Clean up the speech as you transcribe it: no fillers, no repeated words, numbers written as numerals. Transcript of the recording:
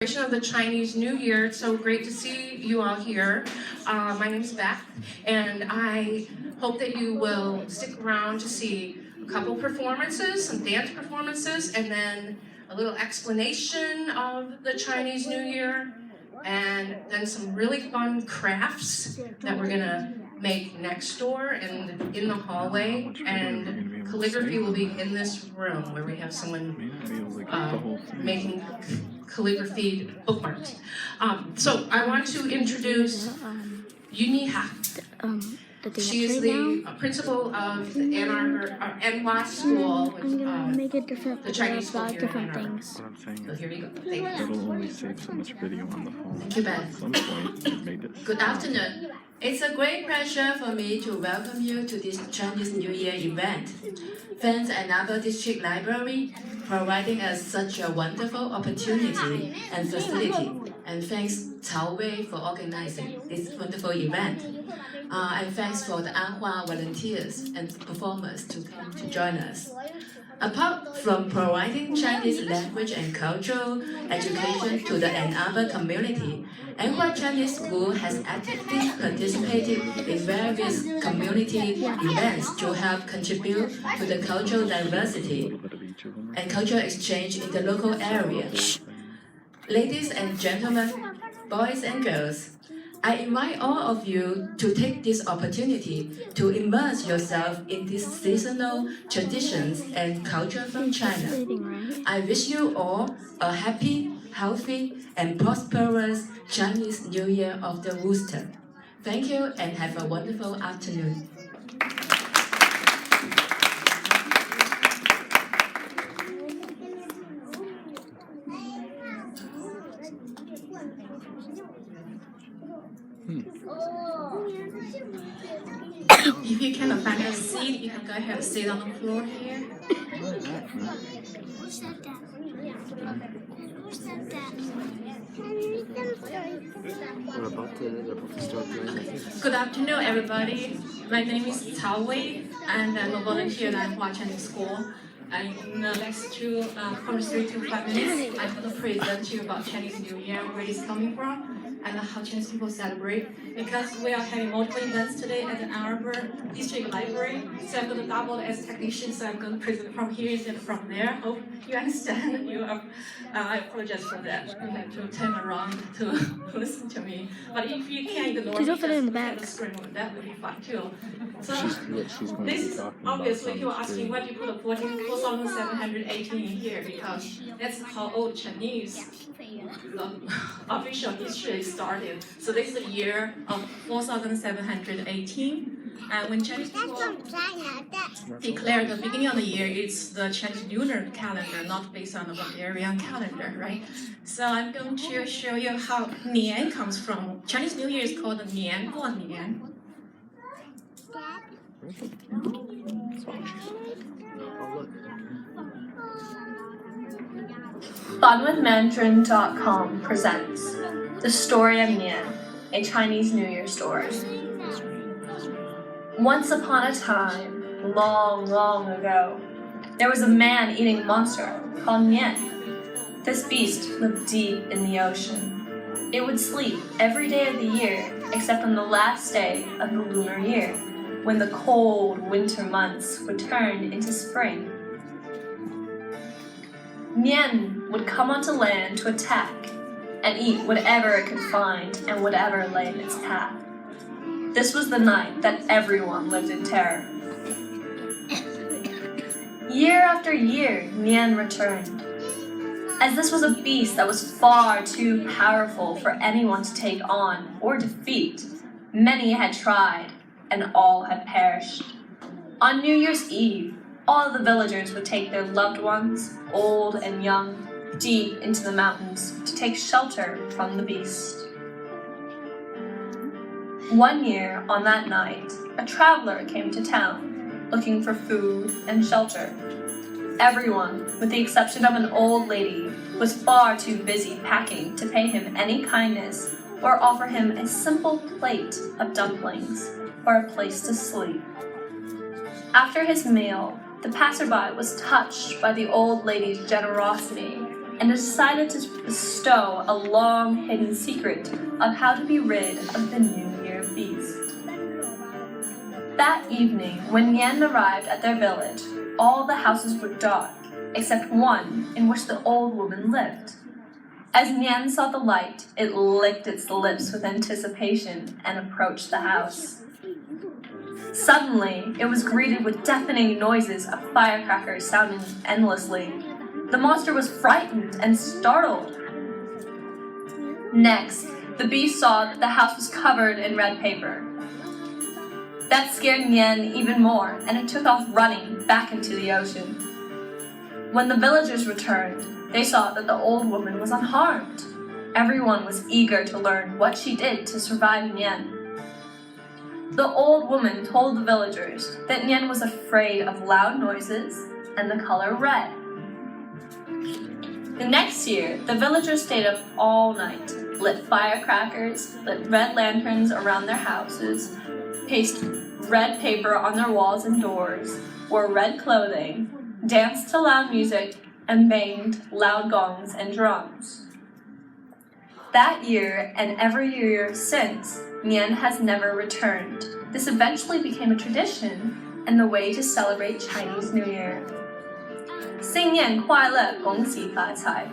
Of the Chinese New Year. It's so great to see you all here. My name is Beth, and I hope that you will stick around to see a couple performances, some dance performances, and then a little explanation of the Chinese New Year, and then some really fun crafts that we're gonna make next door and in the hallway, and calligraphy will be in this room where we have someone making calligraphy bookmarks. So I want to introduce Yuni Ha. She is the principal of the Ann Arbor NWA school, with the Chinese school here in Ann Arbor. So here you go. Thank you. It'll only save so much video on the phone. Thank you, Ben. At some point, it made it. Good afternoon. It's a great pleasure for me to welcome you to this Chinese New Year event. Thanks Ann Arbor District Library providing us such a wonderful opportunity and facility. And thanks Cao Wei for organizing this wonderful event. And thanks for the Anhua volunteers and performers to come to join us. Apart from providing Chinese language and cultural education to the Ann Arbor community, Anhua Chinese School has actively participated in various community events to help contribute to the cultural diversity and cultural exchange in the local area. Ladies and gentlemen, boys and girls, I invite all of you to take this opportunity to immerse yourself in these seasonal traditions and culture from China. I wish you all a happy, healthy, and prosperous Chinese New Year of the Rooster. Thank you and have a wonderful afternoon. If you cannot find a seat, you can go ahead and sit on the floor here. We're about to start doing Good afternoon, everybody. My name is Cao Wei, and I'm a volunteer at Anhua Chinese School. And in the next from 3 to 5 minutes, I'm going to present to you about Chinese New Year, where it's coming from, and how Chinese people celebrate. Because we are having multiple events today at the Ann Arbor District Library, so I'm going to double as technician, so I'm going to present from here instead of from there. Hope you understand. I apologize for that. You have to turn around to listen to me. But if you can't ignore me, just look at the screen, that would be fine too. So this is obviously people asking why do you put a 4,718 in here, because that's how old Chinese official history started. So this is the year of 4,718. And when Chinese people declare the beginning of the year, it's the Chinese lunar calendar, not based on the Bulgarian calendar, right? So I'm going to show you how Nian comes from. Chinese New Year is called the Nian Guo Nian. FunWithMandarin.com presents The Story of Nian, a Chinese New Year story. Once upon a time, long, long ago, there was a man eating monster called Nian. This beast lived deep in the ocean. It would sleep every day of the year except on the last day of the lunar year, when the cold winter months would turn into spring. Nian would come onto land to attack and eat whatever it could find and whatever lay in its path. This was the night that everyone lived in terror. Year after year, Nian returned. As this was a beast that was far too powerful for anyone to take on or defeat, many had tried, and all had perished. On New Year's Eve, all the villagers would take their loved ones, old and young, deep into the mountains to take shelter from the beast. One year, on that night, a traveler came to town, looking for food and shelter. Everyone, with the exception of an old lady, was far too busy packing to pay him any kindness or offer him a simple plate of dumplings or a place to sleep. After his meal, the passerby was touched by the old lady's generosity and decided to bestow a long hidden secret of how to be rid of the New Year feast. That evening, when Nian arrived at their village, all the houses were dark, except one in which the old woman lived. As Nian saw the light, it licked its lips with anticipation and approached the house. Suddenly, it was greeted with deafening noises of firecrackers sounding endlessly. The monster was frightened and startled. Next, the beast saw that the house was covered in red paper. That scared Nian even more, and it took off running back into the ocean. When the villagers returned, they saw that the old woman was unharmed. Everyone was eager to learn what she did to survive Nian. The old woman told the villagers that Nian was afraid of loud noises and the color red. The next year, the villagers stayed up all night, lit firecrackers, lit red lanterns around their houses, pasted red paper on their walls and doors, wore red clothing, danced to loud music, and banged loud gongs and drums. That year, and every year since, Nian has never returned. This eventually became a tradition and the way to celebrate Chinese New Year. 新年快乐，恭喜发财！